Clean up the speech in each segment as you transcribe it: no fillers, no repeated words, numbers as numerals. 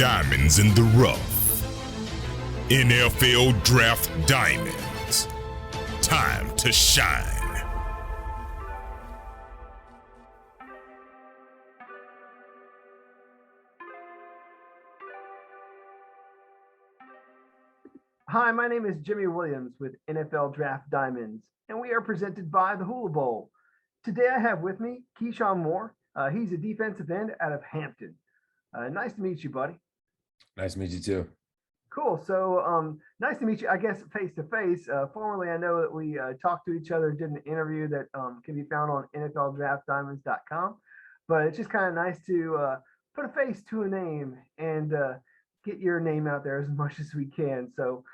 Diamonds in the rough. NFL Draft Diamonds. Time to shine. Hi, my name is Jimmy Williams with NFL Draft Diamonds, and we are presented by the Hula Bowl. Today I have with me KeShaun Moore. He's a defensive end out of Hampton. Nice to meet you, buddy. Nice to meet you too. Cool. So nice to meet you, I guess, face to face. Formerly, I know that we talked to each other, did an interview that can be found on NFLDraftDiamonds.com. But it's just kind of nice to put a face to a name and get your name out there as much as we can. So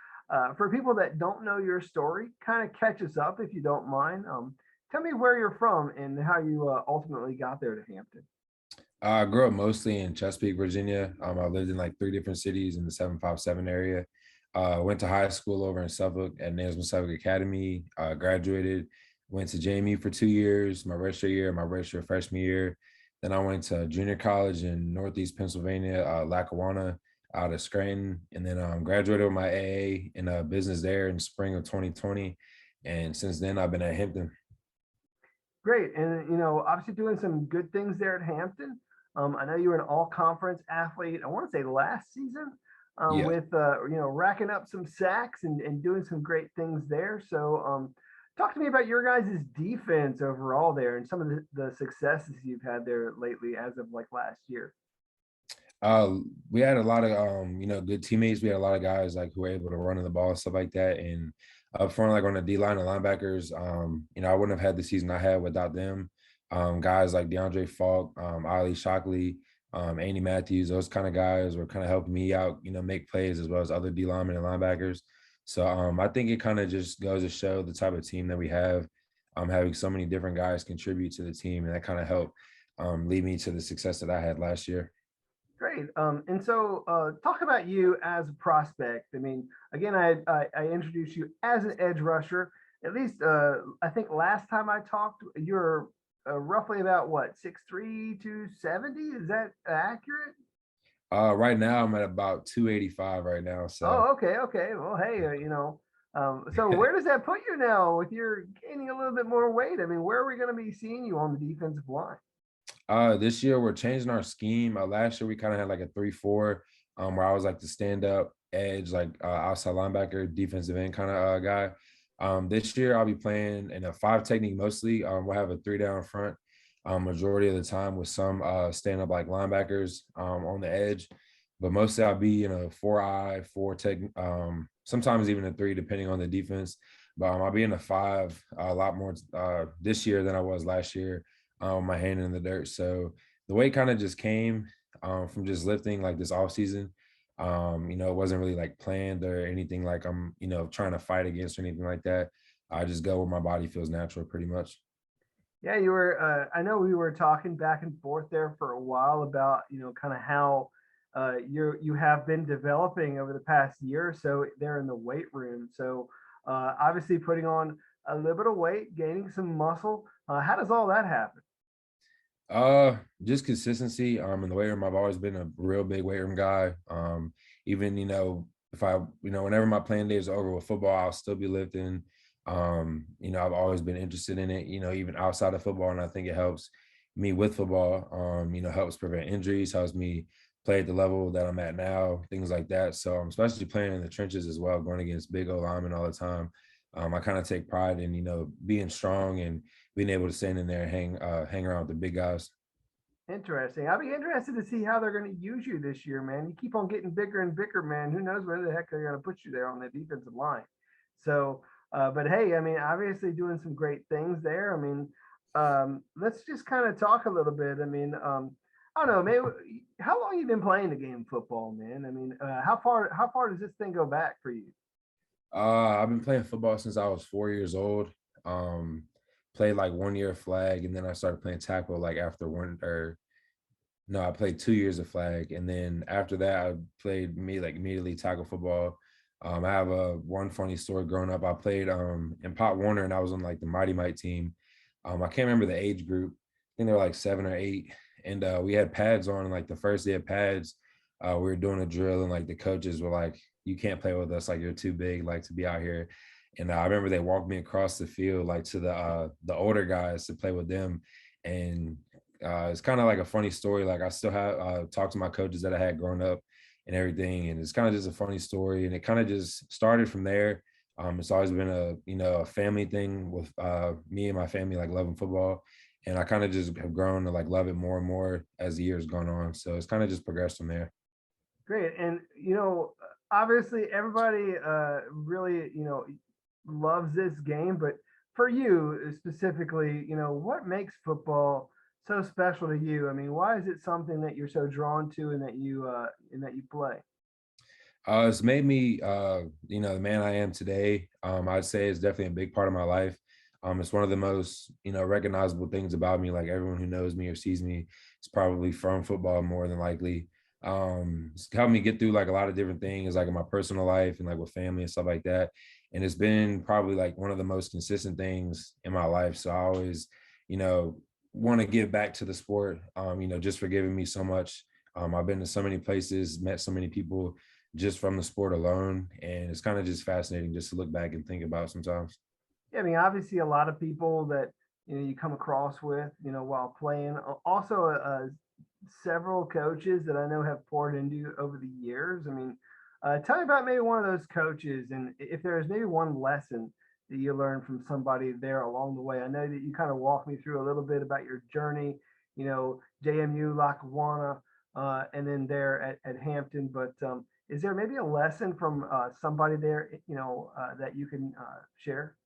for people that don't know your story, kind of catch us up if you don't mind. Tell me where you're from and how you ultimately got there to Hampton. I grew up mostly in Chesapeake, Virginia. I lived in like 3 different cities in the 757 area. Went to high school over in Suffolk at Nailsman Suffolk Academy. Graduated, went to JMU for 2 years, my redshirt freshman year. Then I went to junior college in Northeast Pennsylvania, Lackawanna, out of Scranton, and then graduated with my AA in business there in spring of 2020. And since then, I've been at Hampton. Great. And, you know, obviously doing some good things there at Hampton. I know you were an all-conference athlete, I want to say last season, with, racking up some sacks and doing some great things there. So talk to me about your guys' defense overall there and some of the successes you've had there lately as of like last year. We had a lot of, good teammates. We had a lot of guys like who were able to run in the ball and stuff like that. And up front, like on the D-line and linebackers, I wouldn't have had the season I had without them. Guys like DeAndre Falk, Ali Shockley, Andy Matthews, those kind of guys were kind of helping me out, make plays as well as other D linemen and linebackers. So I think it kind of just goes to show the type of team that we have, having so many different guys contribute to the team, and that kind of helped lead me to the success that I had last year. Great. And so talk about you as a prospect. I mean, again, I introduced you as an edge rusher. At least I think last time I talked, you're roughly about what, 6'3", 270? Is that accurate? Right now I'm at about 285 right now. So. Oh, okay. Well, hey, so where does that put you now with your gaining a little bit more weight? I mean, where are we going to be seeing you on the defensive line? This year we're changing our scheme. Last year we kind of had like a 3-4, where I was like the stand-up edge, like outside linebacker, defensive end kind of guy. This year I'll be playing in a 5 technique mostly. We'll have a 3 down front majority of the time with some stand-up like linebackers on the edge, but mostly I'll be in a 4-eye, 4 tech, sometimes even a 3 depending on the defense. But I'll be in a 5 a lot more this year than I was last year. My hand in the dirt. So the weight kind of just came from just lifting like this off season. It wasn't really like planned or anything like I'm, trying to fight against or anything like that. I just go where my body feels natural pretty much. Yeah, you were, I know we were talking back and forth there for a while about, kind of how you have been developing over the past year or so there in the weight room. So obviously putting on a little bit of weight, gaining some muscle. How does all that happen? Just consistency. In the weight room, I've always been a real big weight room guy. Even, if I, whenever my playing days are over with football, I'll still be lifting. I've always been interested in it, even outside of football. And I think it helps me with football, helps prevent injuries, helps me play at the level that I'm at now, things like that. So especially playing in the trenches as well, going against big O linemen all the time. I kind of take pride in, being strong and being able to stand in there and hang around with the big guys. Interesting. I'll be interested to see how they're going to use you this year, man. You keep on getting bigger and bigger, man. Who knows where the heck they're going to put you there on the defensive line. So, but hey, I mean, obviously doing some great things there. I mean, let's just kind of talk a little bit. I mean, I don't know, maybe how long you been playing the game of football, man? I mean, how far does this thing go back for you? I've been playing football since I was 4 years old. Played like 1 year of flag, and then I started playing tackle like after I played 2 years of flag, and then after that I played immediately tackle football. I have one funny story growing up. I played in Pop Warner, and I was on like the Mighty Might team. I can't remember the age group. I think they were like 7 or 8, and we had pads on. And like the first day of pads, we were doing a drill, and like the coaches were like, "You can't play with us. Like you're too big, like to be out here." And I remember they walked me across the field, like to the older guys to play with them, and it's kind of like a funny story. Like I still have talked to my coaches that I had growing up and everything, and it's kind of just a funny story, and it kind of just started from there. It's always been a family thing with me and my family like loving football, and I kind of just have grown to like love it more and more as the years gone on. So it's kind of just progressed from there. Great. And, obviously everybody really, loves this game, but for you specifically, what makes football so special to you? I mean, why is it something that you're so drawn to and that you play? It's made me, the man I am today. I'd say it's definitely a big part of my life. It's one of the most, recognizable things about me. Like everyone who knows me or sees me is probably from football more than likely. It's helped me get through like a lot of different things, like in my personal life and like with family and stuff like that. And it's been probably like one of the most consistent things in my life. So I always, you know, want to give back to the sport, just for giving me so much. I've been to so many places, met so many people just from the sport alone. And it's kind of just fascinating just to look back and think about sometimes. Yeah, I mean, obviously, a lot of people that you come across with, while playing. Also, several coaches that I know have poured into you over the years. I mean, tell me about maybe one of those coaches, and if there's maybe one lesson that you learned from somebody there along the way. I know that you kind of walked me through a little bit about your journey, JMU, Lackawanna, and then there at Hampton. But is there maybe a lesson from somebody there, that you can share?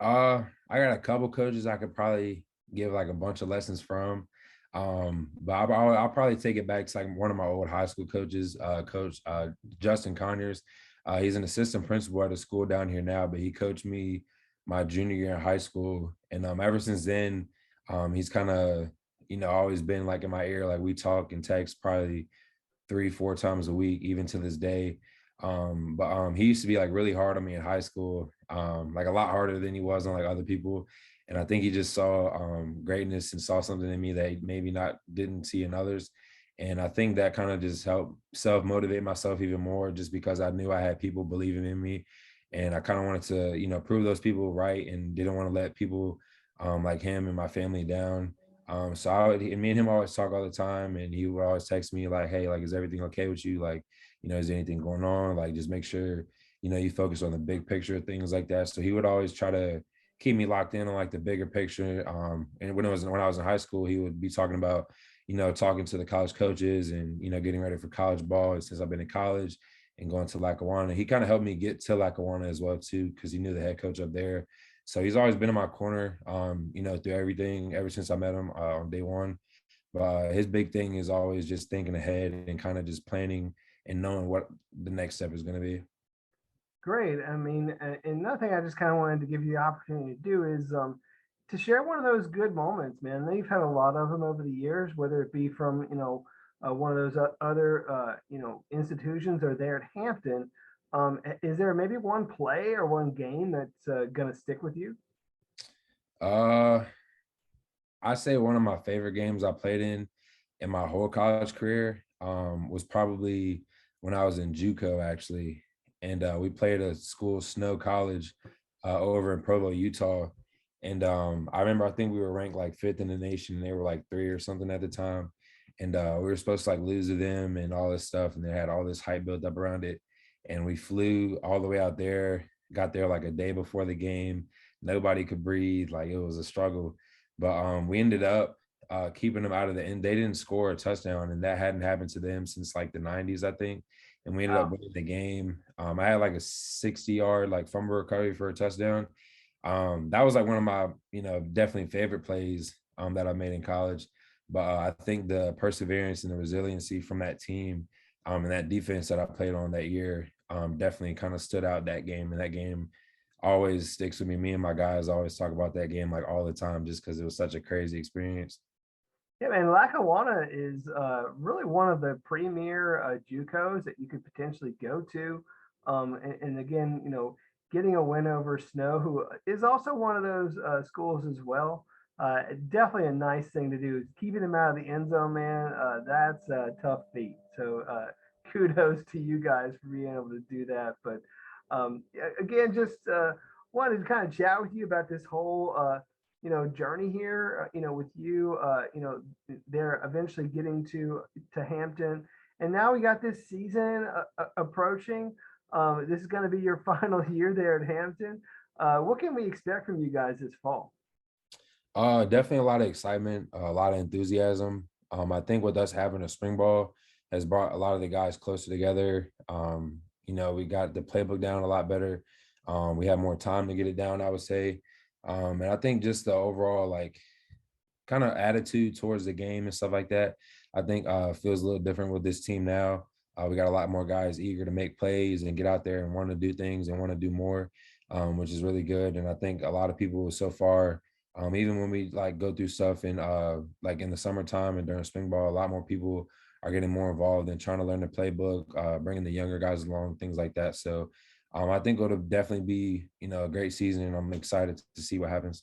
I got a couple coaches I could probably give like a bunch of lessons from. But I'll probably take it back to like one of my old high school coaches, Coach Justin Conyers. He's an assistant principal at a school down here now, but he coached me my junior year in high school, and ever since then, he's kind of always been like in my ear. Like we talk and text probably 3, 4 times a week, even to this day. But he used to be like really hard on me in high school, like a lot harder than he was on like other people. And I think he just saw greatness and saw something in me that he maybe not didn't see in others. And I think that kind of just helped self motivate myself even more, just because I knew I had people believing in me, and I kind of wanted to prove those people right, and didn't want to let people like him and my family down. So me and him always talk all the time, and he would always text me like, "Hey, like, is everything okay with you? Like, is there anything going on? Like, just make sure, you focus on the big picture, things like that." So he would always try to keep me locked in on like the bigger picture. And when I was in high school, he would be talking about, talking to the college coaches and, getting ready for college ball. And since I've been in college and going to Lackawanna, he kind of helped me get to Lackawanna as well too, because he knew the head coach up there. So he's always been in my corner, through everything ever since I met him on day one. But his big thing is always just thinking ahead and kind of just planning and knowing what the next step is going to be. Great. I mean, and another thing I just kind of wanted to give you the opportunity to do is to share one of those good moments, man. I know you've had a lot of them over the years, whether it be from, one of those other, institutions or there at Hampton. Is there maybe one play or one game that's going to stick with you? Uh, I say one of my favorite games I played in my whole college career was probably when I was in JUCO actually, and we played a school Snow College over in Provo, Utah. And I remember I think we were ranked like fifth in the nation, and they were like three or something at the time. And we were supposed to like lose to them and all this stuff, and they had all this hype built up around it. And we flew all the way out there, got there like a day before the game. Nobody could breathe, like it was a struggle, but we ended up keeping them out of the end. They didn't score a touchdown, and that hadn't happened to them since like the 90s, I think. And we ended up Wow. winning the game. I had like a 60-yard like fumble recovery for a touchdown. That was like one of my, definitely favorite plays that I made in college. But I think the perseverance and the resiliency from that team and that defense that I played on that year definitely kind of stood out that game. And that game always sticks with me. Me and my guys always talk about that game like all the time, just because it was such a crazy experience. Yeah, man, Lackawanna is really one of the premier JUCOs that you could potentially go to. And again, getting a win over Snow, who is also one of those schools as well. Definitely a nice thing to do. Keeping them out of the end zone, man. That's a tough feat. So kudos to you guys for being able to do that. But again, just wanted to kind of chat with you about this whole journey here. With you, they're eventually getting to Hampton, and now we got this season approaching. This is going to be your final year there at Hampton. What can we expect from you guys this fall? Definitely a lot of excitement, a lot of enthusiasm. I think with us having a spring ball has brought a lot of the guys closer together. We got the playbook down a lot better. We have more time to get it down, I would say. And I think just the overall kind of attitude towards the game and stuff like that, I think feels a little different with this team now. We got a lot more guys eager to make plays and get out there and want to do things and want to do more, which is really good. And I think a lot of people so far, even when we go through stuff in in the summertime and during spring ball, a lot more people are getting more involved in trying to learn the playbook, bringing the younger guys along, things like that. So I think it'll definitely be a great season, and I'm excited to see what happens.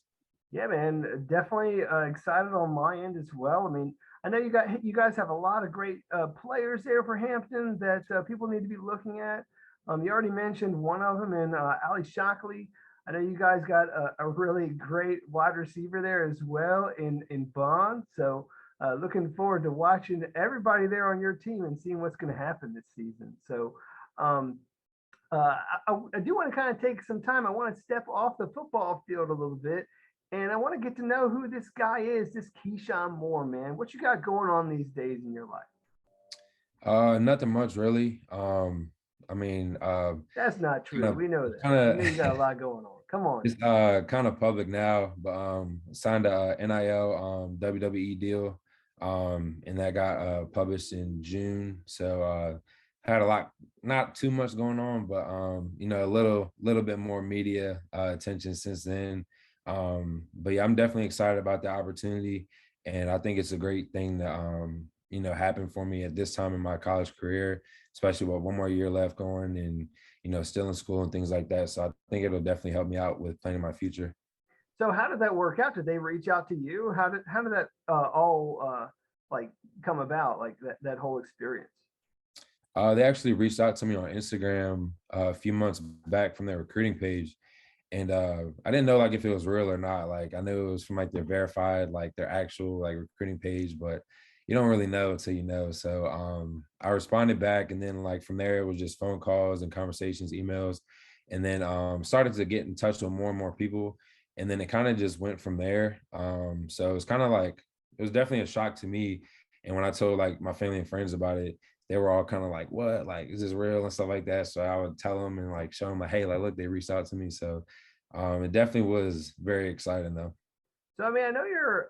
Yeah, man, definitely excited on my end as well. I mean, I know you guys have a lot of great players there for Hampton that people need to be looking at. You already mentioned one of them in Ali Shockley. I know you guys got a really great wide receiver there as well in Bond. So looking forward to watching everybody there on your team and seeing what's going to happen this season. So um, I do want to kind of take some time. I want to step off the football field a little bit, and I want to get to know who this guy is, this KeShaun Moore, man. What you got going on these days in your life? Nothing much really. That's not kind true. of We know that. kind We know you got a of lot going on. Come on. it's kind of public now, but signed a NIL WWE deal, and that got published in June. So had a lot, not too much going on, but a little bit more media attention since then. But yeah, I'm definitely excited about the opportunity, and I think it's a great thing that happen for me at this time in my college career, especially with one more year left going and still in school and things like that. So I think it'll definitely help me out with planning my future. So how did that work out? Did they reach out to you? How did that all like come about? Like that whole experience? They actually reached out to me on Instagram a few months back from their recruiting page, and I didn't know if it was real or not. I knew it was from their verified, their actual recruiting page, but you don't really know until you know. So I responded back, and then from there it was just phone calls and conversations, emails, and then started to get in touch with more and more people, and then it kind of just went from there. So it's kind of it was definitely a shock to me, and when I told my family and friends about it, they were all kind of what, is this real and stuff like that. So I would tell them and show them hey, look, they reached out to me. So it definitely was very exciting though. So I mean, I know you're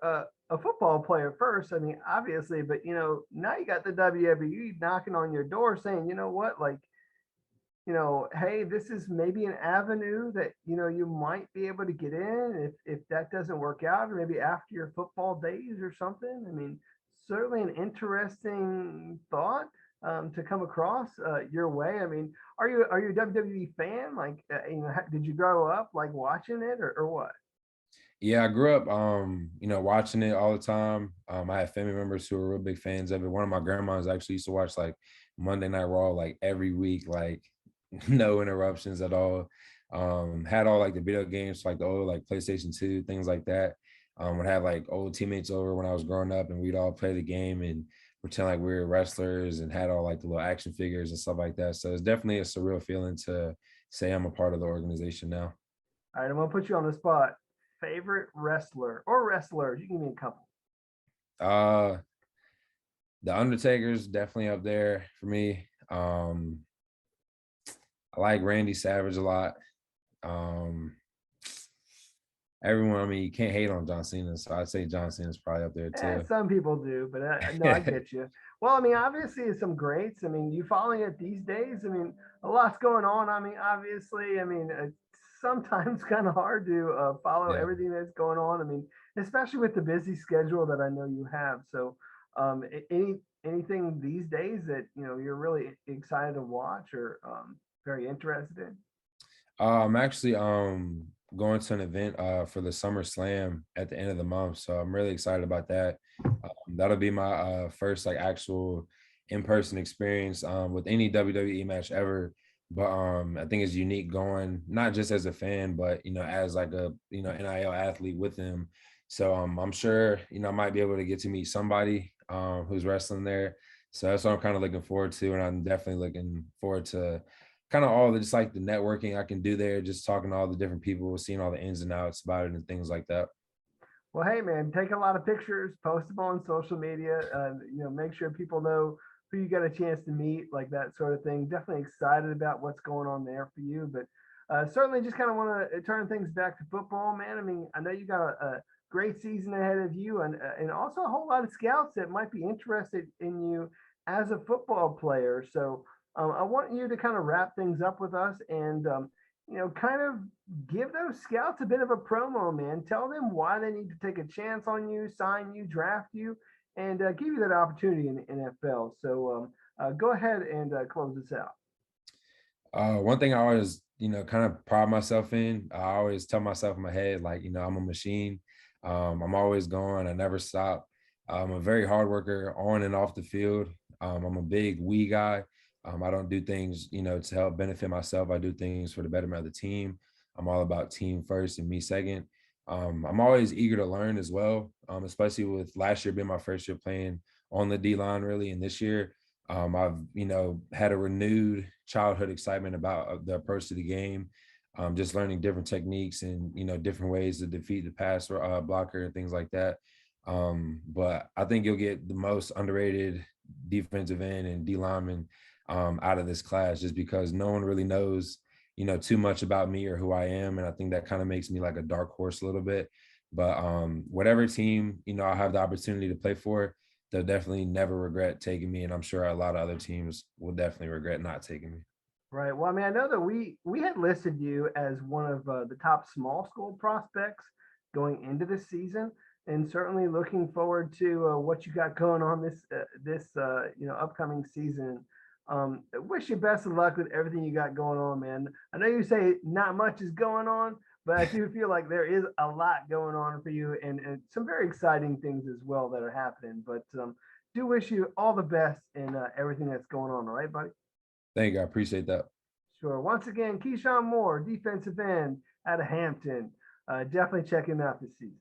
a football player first. I mean, obviously, but now you got the WWE knocking on your door saying, you know what, hey, this is maybe an avenue that you might be able to get in if that doesn't work out, or maybe after your football days or something. I mean, certainly an interesting thought to come across your way. I mean, are you a WWE fan? Did you grow up watching it or what? Yeah, I grew up, watching it all the time. I had family members who were real big fans of it. One of my grandmas actually used to watch Monday Night Raw every week, no interruptions at all. Had all the video games, the old PlayStation 2, things like that. Would have old teammates over when I was growing up, and we'd all play the game and pretend we were wrestlers, and had all the little action figures and stuff like that. So it's definitely a surreal feeling to say I'm a part of the organization now. All right, I'm gonna put you on the spot. Favorite wrestler or wrestlers? You can give me a couple. Uh the Undertaker's definitely up there for me. I like Randy Savage a lot. Um Everyone, I mean, you can't hate on John Cena, so I'd say John Cena's probably up there too. Some people do, but no, I get you. Well, I mean, obviously, it's some greats. I mean, you following it these days? I mean, a lot's going on. I mean, obviously, I mean, it's sometimes kind of hard to follow Yeah. everything that's going on. I mean, especially with the busy schedule that I know you have. So, anything these days that you're really excited to watch or very interested in? I'm actually going to an event for the Summer Slam at the end of the month. So I'm really excited about that. That'll be my first like actual in-person experience with any WWE match ever. But I think it's unique going not just as a fan, but as like a NIL athlete with them. So I'm sure I might be able to get to meet somebody who's wrestling there. So that's what I'm kind of looking forward to, and I'm definitely looking forward to kind of all the just like the networking I can do there, just talking to all the different people, seeing all the ins and outs about it and things like that. Well, hey man, take a lot of pictures, post them on social media. Make sure people know who you got a chance to meet, like that sort of thing. Definitely excited about what's going on there for you, but certainly just kind of want to turn things back to football, man. I mean, I know you got a great season ahead of you, and also a whole lot of scouts that might be interested in you as a football player. So I want you to kind of wrap things up with us and kind of give those scouts a bit of a promo, man. Tell them why they need to take a chance on you, sign you, draft you, and give you that opportunity in the NFL. So go ahead and close this out. One thing I always, kind of pride myself in, I always tell myself in my head, like, I'm a machine. I'm always going. I never stop. I'm a very hard worker on and off the field. I'm a big we guy. I don't do things, to help benefit myself. I do things for the betterment of the team. I'm all about team first and me second. I'm always eager to learn as well, especially with last year being my first year playing on the D line, really. And this year, I've, had a renewed childhood excitement about the approach to the game, just learning different techniques and, different ways to defeat the pass blocker and things like that. But I think you'll get the most underrated defensive end and D lineman out of this class, just because no one really knows, too much about me or who I am. And I think that kind of makes me like a dark horse a little bit. But whatever team, I have the opportunity to play for, they'll definitely never regret taking me. And I'm sure a lot of other teams will definitely regret not taking me. Right. Well, I mean, I know that we had listed you as one of the top small school prospects going into this season, and certainly looking forward to what you got going on this upcoming season. I wish you best of luck with everything you got going on, man. I know you say not much is going on, but I do feel like there is a lot going on for you, and some very exciting things as well that are happening. But do wish you all the best in everything that's going on. All right, buddy. Thank you. I appreciate that. Sure. Once again, KeShaun Moore, defensive end out of Hampton. Definitely check him out this season.